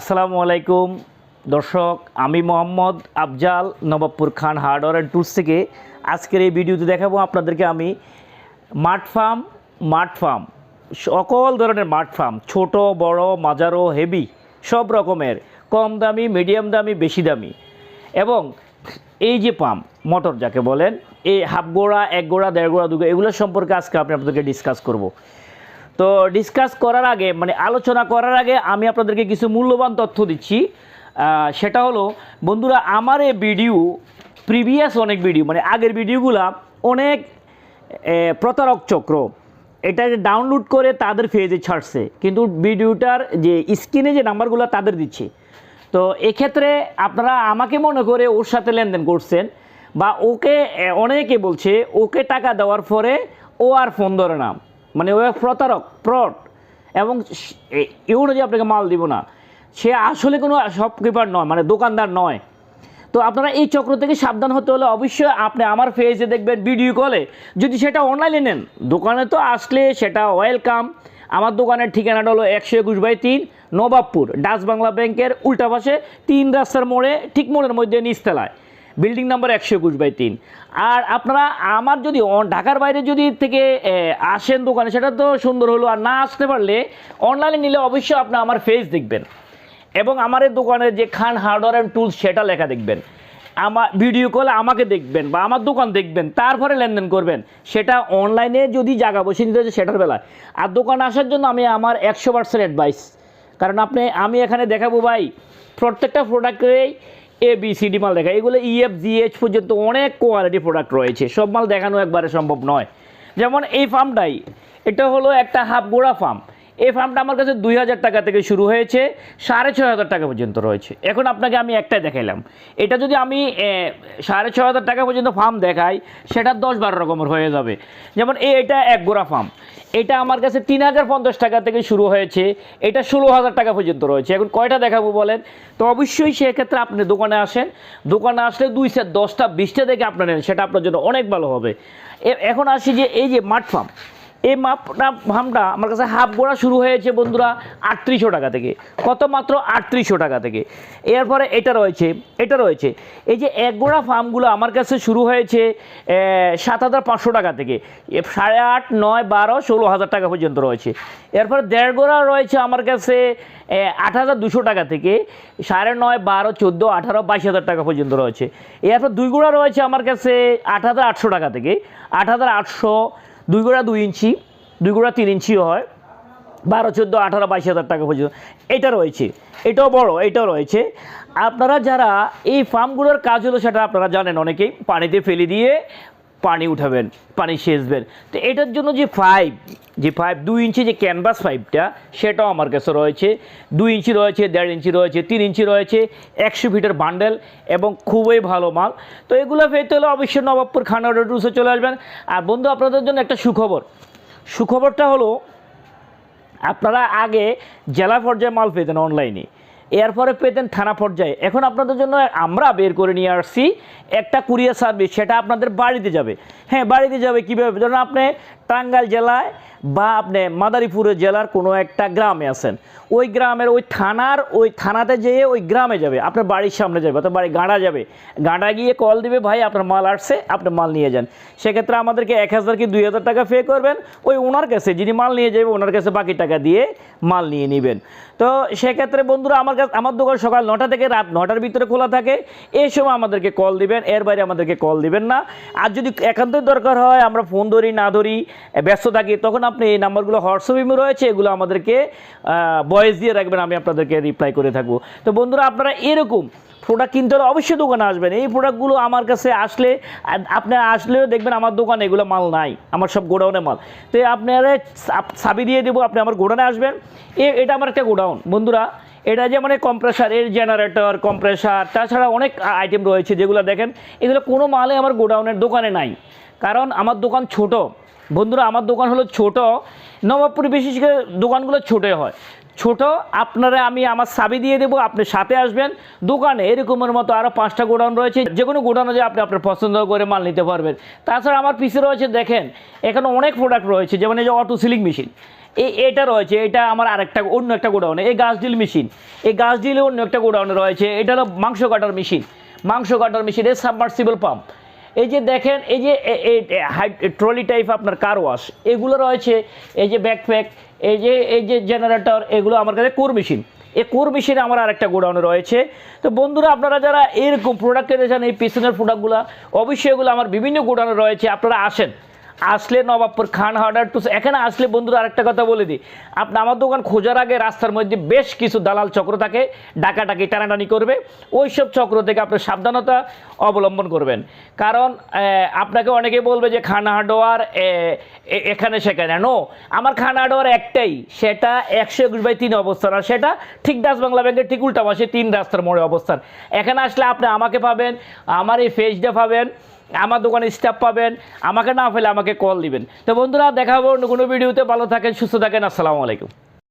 আসসালামু আলাইকুম দর্শক, আমি মোহাম্মদ আফজাল নবাবপুর খান হার্ডওয়্যার অ্যান্ড টুলস থেকে আজকের এই ভিডিওতে দেখাবো আপনাদেরকে আমি মাড ফার্ম সকল ধরনের মাড ফার্ম, ছোট বড় মাঝারো হেভি সব রকমের, কম দামি মিডিয়াম দামি বেশি দামি, এবং এই যে পাম্প মোটর যাকে বলেন, এই হাফ গোড়া, এক গোড়া, দেড় গোড়া, দু গোড়া, এগুলো সম্পর্কে আজকে আপনাদেরকে ডিসকাস করব। তো ডিসকাস করার আগে আলোচনা করার আগে আমি আপনাদেরকে কিছু মূল্যবান তথ্য দিচ্ছি। সেটা হলো বন্ধুরা, আমার এই ভিডিও প্রিভিয়াস অনেক ভিডিও আগের ভিডিওগুলা অনেক প্রতারক চক্র এটা ডাউনলোড করে তাদের পেজে ছাড়ছে, কিন্তু ভিডিওটার যে স্ক্রিনে যে নাম্বারগুলো তাদের দিচ্ছে। তো এক্ষেত্রে আপনারা আমাকে মনে করে ওর সাথে লেনদেন করছেন, বা ওকে অনেকে বলছে ওকে টাকা দেওয়ার পরে ও আর ফোন ধরে না, ও প্রতারক ফ্রড, এবং এ অনুযায়ী আপনাকে মাল দিব না। সে আসলে কোনো শপকিপার নয়, দোকানদার নয়। তো আপনারা এই চক্র থেকে সাবধান হতে হলে অবশ্যই আপনি আমার পেজে দেখবেন ভিডিও কলে। যদি সেটা অনলাইনে নেন, দোকানে তো আসলে সেটা ওয়েলকাম। আমার দোকানের ঠিকানাটা হলো 121/3 নবাবপুর, ডাচ বাংলা ব্যাংকের উল্টা পাশে 3 রাস্তার মোড়ে, ঠিক মোড়ের মধ্যে নিচতলায়, বিল্ডিং নাম্বার 121/3। আর আপনারা আমার যদি ঢাকার বাইরে যদি থেকে আসেন দোকানে, সেটা তো সুন্দর হলো। আর না আসতে পারলে অনলাইনে নিলে অবশ্যই আপনি আমার পেজ দেখবেন, এবং আমার এই দোকানের যে খান হার্ডওয়্যার অ্যান্ড টুলস সেটা লেখা দেখবেন। আমার ভিডিও কলে আমাকে দেখবেন বা আমার দোকান দেখবেন, তারপরে লেনদেন করবেন। সেটা অনলাইনে যদি জায়গা বসে নিতে হচ্ছে সেটার বেলায়। আর দোকানে আসার জন্য আমি আমার 100% অ্যাডভাইস, কারণ আমি এখানে দেখাবো ভাই প্রত্যেকটা প্রোডাক্টেই ABCD মাল দেখা, এগুলো EFGH পর্যন্ত অনেক কোয়ালিটি প্রোডাক্ট রয়েছে, সব মাল দেখানো একবারে সম্ভব নয়। যেমন এই ফার্মটাই, এটা হলো একটা হাফ গোড়া ফার্ম। এই ফার্মটা আমার কাছে 2000 টাকা থেকে শুরু হয়েছে, 6500 টাকা পর্যন্ত রয়েছে। এখন আপনাকে আমি একটাই দেখাইলাম, এটা যদি আমি 6500 টাকা পর্যন্ত ফার্ম দেখাই, সেটা 10-12 রকমের হয়ে যাবে। যেমন এটা এক গোড়া ফার্ম, এটা আমার কাছে 3050 টাকা থেকে শুরু হয়েছে, এটা 16000 টাকা পর্যন্ত রয়েছে। এখন কয়টা দেখাবো বলেন? তো অবশ্যই সেক্ষেত্রে আপনি দোকানে আসেন, দোকানে আসলে 2 10টা 20টা দেখে আপনার নেন, সেটা আপনার জন্য অনেক ভালো হবে। এখন আসি যে এই যে মাড ফার্ম, এই ফার্মটা আমার কাছে হাফ গোড়া শুরু হয়েছে বন্ধুরা 3800 টাকা থেকে, কত মাত্র 3800 টাকা থেকে। এরপরে এটা রয়েছে এই যে এক গোড়া ফার্মগুলো আমার কাছে শুরু হয়েছে 7500 টাকা থেকে, 8.5, 9, 12, 16000 টাকা পর্যন্ত রয়েছে। এরপরে দেড় গোড়া রয়েছে আমার কাছে 8200 টাকা থেকে, 9.5, 12, 14, 18, 22000 টাকা পর্যন্ত রয়েছে। এরপর দুই গোড়া রয়েছে আমার কাছে 8800 টাকা থেকে, 8800, 2 গোড়া 2 ইঞ্চি, 2 গোড়া 3 ইঞ্চিও হয়, 12, 14, 18, 22000 টাকা পর্যন্ত এটা রয়েছে। এটাও বড়, এটাও রয়েছে। আপনারা যারা এই ফার্মগুলোর কাজ হলো সেটা আপনারা জানেন, অনেকেই পানিতে ফেলে দিয়ে পানি উঠাবেন, পানি সেচবেন। তো এটার জন্য যে পাইপ 2 ইঞ্চি যে ক্যানভাস পাইপটা, সেটাও আমার কাছে রয়েছে। 2 ইঞ্চি রয়েছে, 1.5 ইঞ্চি রয়েছে, 3 ইঞ্চি রয়েছে, 100 ফিটের বান্ডেল, এবং খুবই ভালো মাল। তো এগুলো পেতে হলে অবশ্যই নবাবপুর খান হার্ডওয়্যার টুলসে চলে আসবেন। আর বন্ধু, আপনাদের জন্য একটা সুখবরটা হলো, আপনারা আগে জেলা পর্যায়ে মাল পেতেন অনলাইনে, এরপরে পেতেন থানা পর্যায়ে। এখন আপনাদের জন্য আমরা বের করে নিয়ে আসছি একটা কুরিয়ার সার্ভিস, সেটা আপনাদের বাড়িতে যাবে। হ্যাঁ, বাড়িতে যাবে কীভাবে? ধরুন আপনি টাঙ্গাইল জেলায় বা আপনি মাদারীপুরের জেলার কোনো একটা গ্রামে আছেন, ওই গ্রামের ওই থানাতে যেয়ে ওই গ্রামে যাবে, আপনার বাড়ির সামনে যাবে, অর্থাৎ বাড়ি গাঁড়া যাবে, গাঁড়া গিয়ে কল দিবে, ভাই আপনার মাল আসছে, আপনি মাল নিয়ে যান। সেক্ষেত্রে আমাদেরকে 1000 কি 2000 টাকা পে করবেন, ওই ওনার কাছে যিনি মাল নিয়ে যাবে ওনার কাছে বাকি টাকা দিয়ে মাল নিয়ে নেবেন। তো সেক্ষেত্রে বন্ধুরা, আমার দোকান সকাল 9টা থেকে রাত 9টার ভিতরে খোলা থাকে। এই সময় আমাদেরকে কল দিবেন, এর বাইরে আমাদেরকে কল দিবেন না। আর যদি একান্তই দরকার হয়, আমরা ফোন ধরি না ধরি, ব্যস্ত থাকি, তখন আপনি এই নাম্বারগুলো হোয়াটসঅ্যাপে রয়েছে, এগুলো আমাদেরকে ভয়েস দিয়ে রাখবেন, আমি আপনাদেরকে রিপ্লাই করে থাকবো। তো বন্ধুরা, আপনারা এরকম প্রোডাক্ট কিনতে হলে অবশ্যই দোকানে আসবেন। এই প্রোডাক্টগুলো আমার কাছে আপনি আসলেও দেখবেন আমার দোকানে এগুলো মাল নাই, আমার সব গোডাউনে মাল। তো আপনারা চাবি দিয়ে দেবো, আপনি আমার গোডাউনে আসবেন। এটা আমার একটা গোডাউন বন্ধুরা। এটা যে কম্প্রেসার, এর জেনারেটর, কম্প্রেসার, তাছাড়া অনেক আইটেম রয়েছে যেগুলো দেখেন, এগুলো কোনো মালে আমার গোডাউনের দোকানে নাই, কারণ আমার দোকান ছোট বন্ধুরা। আমার দোকান হলো ছোট, নবাবপুরে বিশেষ করে দোকানগুলো ছোটো হয়। ছোট আপনারা আমি আমার চাবি দিয়ে দেবো, আপনি সাথে আসবেন দোকানে। এরকমের মতো আরও 5টা গোডাউন রয়েছে, যে কোনো গোডাউনে যে আপনি আপনার পছন্দ করে মাল নিতে পারবেন। তাছাড়া আমার পিছে রয়েছে দেখেন, এখানে অনেক প্রোডাক্ট রয়েছে, যেমন এই যে অটো সিলিং মেশিন, এটা রয়েছে, এটা আমার আরেকটা অন্য একটা গোডাউনে, এই গাছ ডিল মেশিন, এই গাছ ডিলে অন্য একটা গোডাউনে রয়েছে, এটা হলো মাংস কাটার মেশিন, এই সাবমার্সিবল পাম্প। এই যে দেখেন, এই যে ট্রলি টাইপ আপনার কার ওয়াশ এগুলো রয়েছে, এই যে ব্যাকপ্যাক, এই যে জেনারেটর, এগুলো আমার কাছে কোর মেশিন। এই কোর মেশিন আমার আরেকটা গোডাউনে রয়েছে। তো বন্ধুরা, আপনারা যারা এরকম প্রোডাক্ট কিনতে চান, এই পিছনের প্রোডাক্টগুলো অবশ্যই এগুলো আমার বিভিন্ন গোডাউনে রয়েছে, আপনারা আসলে নবাবপুর খান হার্ডার টু এখানে আসলে বন্ধুরা আরেকটা কথা বলে দিই, আপনি আমার দোকান খোঁজার আগে রাস্তার মধ্যে বেশ কিছু দালাল চক্র থাকে, ডাকাটাকি টানাটানি করবে, ওই সব চক্র থেকে আপনি সাবধানতা অবলম্বন করবেন। কারণ আপনাকে অনেকে বলবে যে খান হার্ডওয়ার এখানে সেখানে, নো, আমার খান হার্ডওয়ার একটাই, সেটা 121/3 অবস্থান, আর সেটা ঠিক ডাচ বাংলা ব্যাংকের ঠিক উল্টা পাশে 3 রাস্তার মোড়ে অবস্থান। এখানে আসলে আপনি আমাকে পাবেন, আমার এই ফেসটা পাবেন, আমার দোকানে স্টাফ পাবেন, আমাকে না পেলে আমাকে কল দিবেন। তো বন্ধুরা, দেখা হবে অন্য কোনো ভিডিওতে। ভালো থাকেন, সুস্থ থাকেন, আসসালামু আলাইকুম।